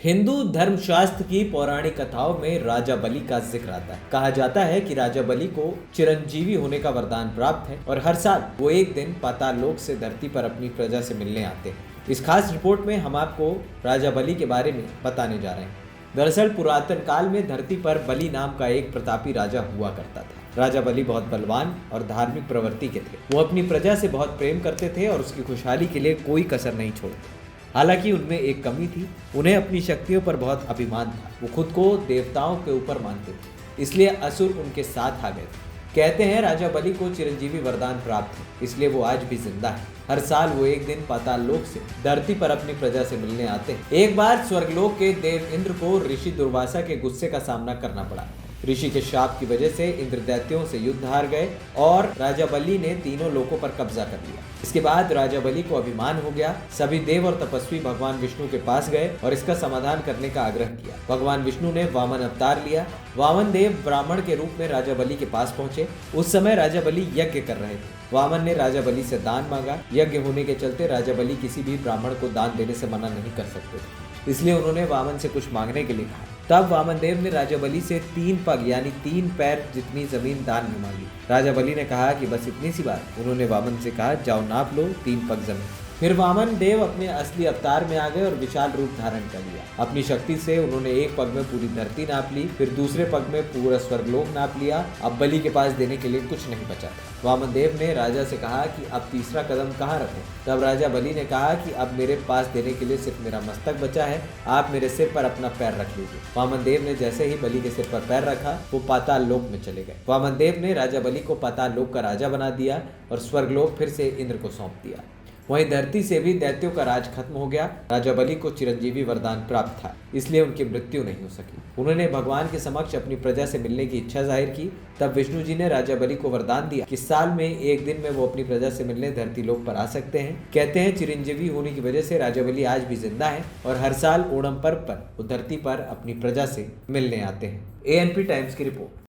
हिंदू धर्मशास्त्र की पौराणिक कथाओं में राजा बलि का जिक्र आता है। कहा जाता है कि राजा बलि को चिरंजीवी होने का वरदान प्राप्त है और हर साल वो एक दिन पाताल लोक से धरती पर अपनी प्रजा से मिलने आते हैं। इस खास रिपोर्ट में हम आपको राजा बलि के बारे में बताने जा रहे हैं। दरअसल पुरातन काल में धरती पर बलि नाम का एक प्रतापी राजा हुआ करता था। राजा बलि बहुत बलवान और धार्मिक प्रवृत्ति के थे। वो अपनी प्रजा से बहुत प्रेम करते थे और उसकी खुशहाली के लिए कोई कसर नहीं छोड़ते। हालांकि उनमें एक कमी थी, उन्हें अपनी शक्तियों पर बहुत अभिमान था। वो खुद को देवताओं के ऊपर मानते थे, इसलिए असुर उनके साथ आ गए थे। कहते हैं राजा बलि को चिरंजीवी वरदान प्राप्त है, इसलिए वो आज भी जिंदा है। हर साल वो एक दिन पाताल लोक से धरती पर अपनी प्रजा से मिलने आते हैं। एक बार स्वर्गलोक के देव इंद्र को ऋषि दुर्वासा के गुस्से का सामना करना पड़ा। ऋषि के शाप की वजह से इंद्र दैत्यों से युद्ध हार गए और राजा बलि ने तीनों लोकों पर कब्जा कर लिया। इसके बाद राजा बलि को अभिमान हो गया। सभी देव और तपस्वी भगवान विष्णु के पास गए और इसका समाधान करने का आग्रह किया। भगवान विष्णु ने वामन अवतार लिया। वामन देव ब्राह्मण के रूप में राजा बलि के पास पहुंचे। उस समय राजा बलि यज्ञ कर रहे थे। वामन ने राजा बलि से दान मांगा। यज्ञ होने के चलते राजा बलि किसी भी ब्राह्मण को दान देने से मना नहीं कर सकते थे, इसलिए उन्होंने वामन से कुछ मांगने के लिए कहा। तब वामन देव ने राजा बलि से 3 पग यानी 3 पैर जितनी जमीन दान में मांगी। राजा बलि ने कहा कि बस इतनी सी बात। उन्होंने वामन से कहा, जाओ नाप लो 3 पग जमीन। फिर वामन देव अपने असली अवतार में आ गए और विशाल रूप धारण कर लिया। अपनी शक्ति से उन्होंने एक पग में पूरी धरती नाप ली, फिर दूसरे पग में पूरा स्वर्गलोक नाप लिया। अब बलि के पास देने के लिए कुछ नहीं बचा था। वामन देव ने राजा से कहा कि अब तीसरा कदम कहाँ रखें। तब राजा बलि ने कहा कि अब मेरे पास देने के लिए सिर्फ मेरा मस्तक बचा है, आप मेरे सिर पर अपना पैर रख लीजिए। वामन देव ने जैसे ही बलि के सिर पर पैर रखा, वो पाताल लोक में चले गए। वामन देव ने राजा बलि को पाताल लोक का राजा बना दिया और स्वर्गलोक फिर से इंद्र को सौंप दिया। वहीं धरती से भी दैत्यों का राज खत्म हो गया। राजा बलि को चिरंजीवी वरदान प्राप्त था, इसलिए उनकी मृत्यु नहीं हो सकी। उन्होंने भगवान के समक्ष अपनी प्रजा से मिलने की इच्छा जाहिर की। तब विष्णु जी ने राजा बलि को वरदान दिया कि साल में एक दिन में वो अपनी प्रजा से मिलने धरती लोक पर आ सकते हैं। कहते हैं चिरंजीवी होने की वजह से राजा बलि आज भी जिंदा है और हर साल ओणम पर्व पर वो धरती पर अपनी प्रजा से मिलने आते हैं। ANP टाइम्स की रिपोर्ट।